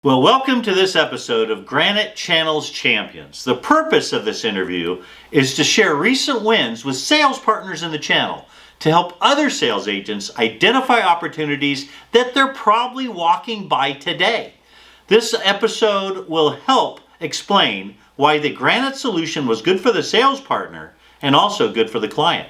Well, welcome to this episode of Granite Channel's Champions. The purpose of this interview is to share recent wins with sales partners in the channel to help other sales agents identify opportunities that they're probably walking by today. This episode will help explain why the Granite solution was good for the sales partner and also good for the client.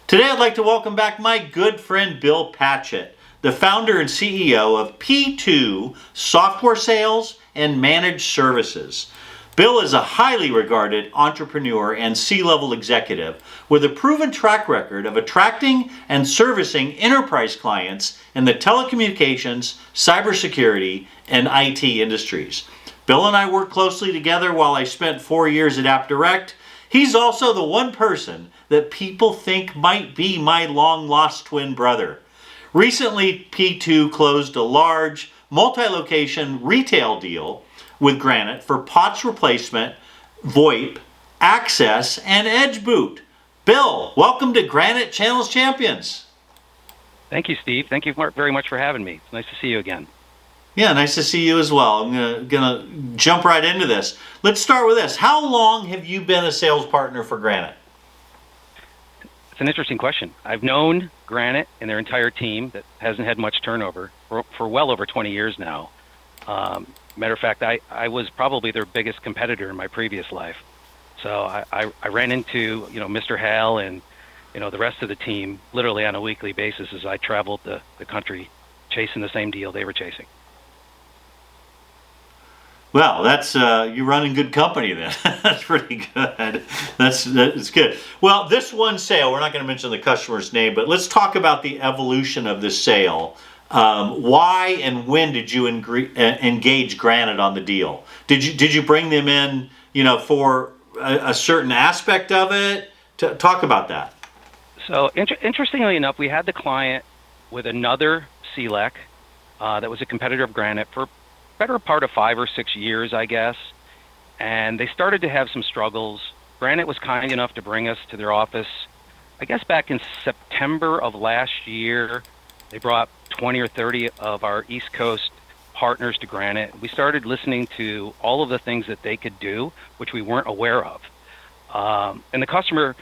Today, I'd like to welcome back my good friend Bill Patchett, the founder and CEO of P2 Software Sales and Managed Services. Bill is a highly regarded entrepreneur and C-level executive with a proven track record of attracting and servicing enterprise clients in the telecommunications, cybersecurity, and IT industries. Bill and I worked closely together while I spent 4 years at AppDirect. He's also the one person that people think might be my long-lost twin brother. Recently, P2 closed a large multi-location retail deal with Granite for POTS replacement, VoIP, access, and edge boot. Bill, welcome to Granite Channel's Champions. Thank you, Steve. Thank you very much for having me. It's nice to see you again. Yeah, nice to see you as well. I'm gonna jump right into this. Let's start with this. How long have you been a sales partner for Granite? It's an interesting question. I've known Granite and their entire team that hasn't had much turnover for well over 20 years now. Matter of fact, I was probably their biggest competitor in my previous life. So I ran into Mr. Hale and the rest of the team literally on a weekly basis as I traveled the country chasing the same deal they were chasing. Well, that's you're running good company then. That's pretty good. That's good. Well, this one sale, we're not going to mention the customer's name, but let's talk about the evolution of this sale. Why and when did you engage Granite on the deal? Did you bring them in, for a certain aspect of it? Talk about that. So interestingly enough, we had the client with another CLEC that was a competitor of Granite for better part of 5 or 6 years, I guess, and they started to have some struggles. Granite was kind enough to bring us to their office, I guess back in September of last year. They brought 20 or 30 of our East Coast partners to Granite. We started listening to all of the things that they could do, which we weren't aware of. And the customer,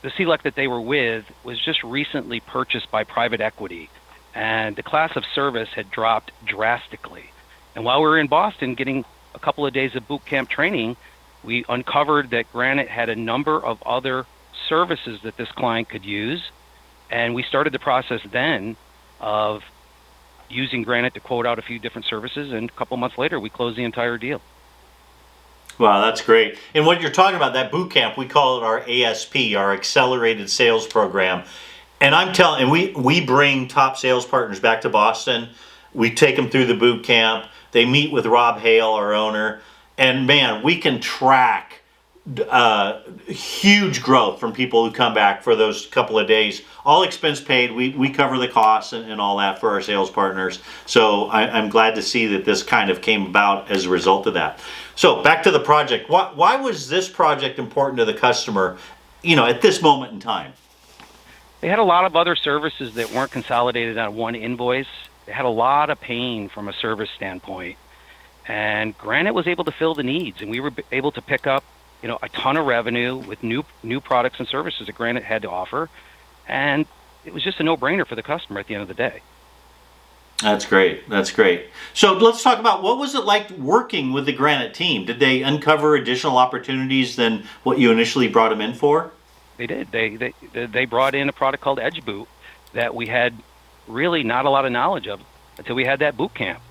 the CLEC that they were with, was just recently purchased by private equity, and the class of service had dropped drastically. And while we were in Boston getting a couple of days of boot camp training, we uncovered that Granite had a number of other services that this client could use, and we started the process then of using Granite to quote out a few different services, and a couple months later we closed the entire deal. Wow, that's great. And what you're talking about, that boot camp, we call it our ASP, our Accelerated Sales Program. And I'm telling, and we bring top sales partners back to Boston. We take them through the boot camp. They meet with Rob Hale, our owner, and man, we can track huge growth from people who come back for those couple of days. All expense paid. We cover the costs and all that for our sales partners. So I'm glad to see that this kind of came about as a result of that. So back to the project. Why was this project important to the customer, at this moment in time? They had a lot of other services that weren't consolidated on one invoice. They had a lot of pain from a service standpoint. And Granite was able to fill the needs, and we were able to pick up, a ton of revenue with new products and services that Granite had to offer. And it was just a no-brainer for the customer at the end of the day. That's great. That's great. So let's talk about, what was it like working with the Granite team? Did they uncover additional opportunities than what you initially brought them in for? They did. They brought in a product called Edge Boot that we had really not a lot of knowledge of until we had that boot camp.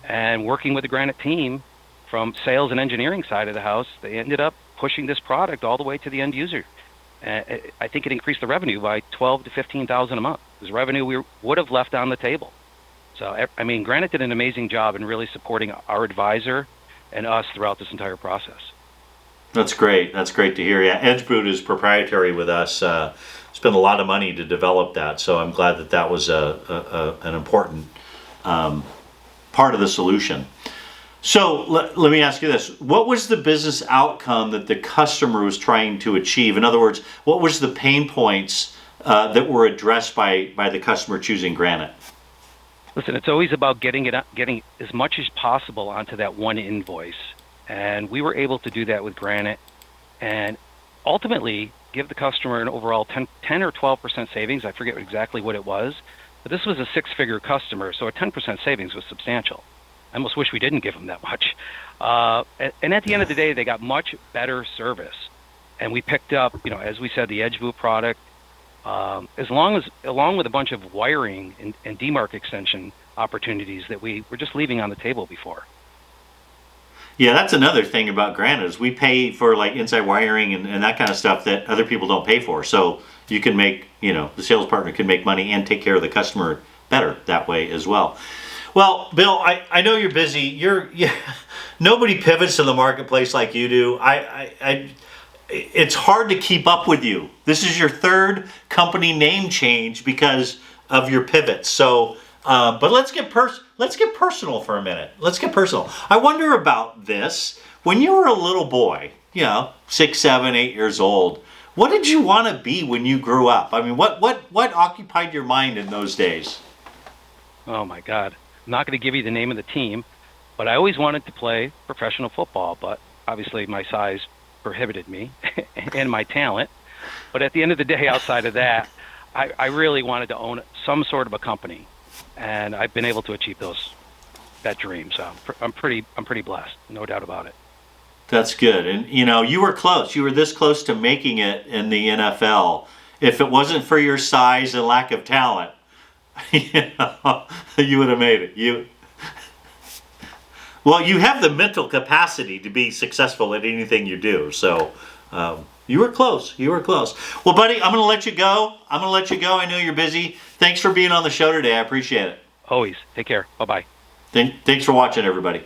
And working with the Granite team from sales and engineering side of the house, they ended up pushing this product all the way to the end user. I think it increased the revenue by $12,000 to $15,000 a month. It was revenue we would have left on the table. So, Granite did an amazing job in really supporting our advisor and us throughout this entire process. That's great. That's great to hear. Yeah, Edge Boot is proprietary with us. Spent a lot of money to develop that, so I'm glad that was an important part of the solution. So let me ask you this. What was the business outcome that the customer was trying to achieve? In other words, what was the pain points that were addressed by the customer choosing Granite? Listen, it's always about getting as much as possible onto that one invoice, and we were able to do that with Granite, and ultimately give the customer an overall 10 or 12% savings. I forget exactly what it was, but this was a six-figure customer, so a 10% savings was substantial. I almost wish we didn't give them that much. And at the end of the day, they got much better service, and we picked up, as we said, the Edge Boot product. Along with a bunch of wiring and demarc extension opportunities that we were just leaving on the table before. Yeah, that's another thing about Granite is we pay for like inside wiring and that kind of stuff that other people don't pay for. So you can make, the sales partner can make money and take care of the customer better that way as well. Well, Bill, I know you're busy. Nobody pivots in the marketplace like you do. It's hard to keep up with you. This is your third company name change because of your pivots. So, but let's get personal for a minute. Let's get personal. I wonder about this. When you were a little boy, 6, 7, 8 years old, what did you want to be when you grew up? I mean, what occupied your mind in those days? Oh my God. I'm not going to give you the name of the team, but I always wanted to play professional football, but obviously my size prohibited me and my talent. But at the end of the day, outside of that, I really wanted to own some sort of a company, and I've been able to achieve that dream. So I'm pretty blessed, no doubt about it. That's good. And you were close. You were this close to making it in the NFL. If it wasn't for your size and lack of talent, you would have made it. Well, you have the mental capacity to be successful at anything you do. So you were close. You were close. Well, buddy, I'm going to let you go. I know you're busy. Thanks for being on the show today. I appreciate it. Always. Take care. Bye-bye. Thanks for watching, everybody.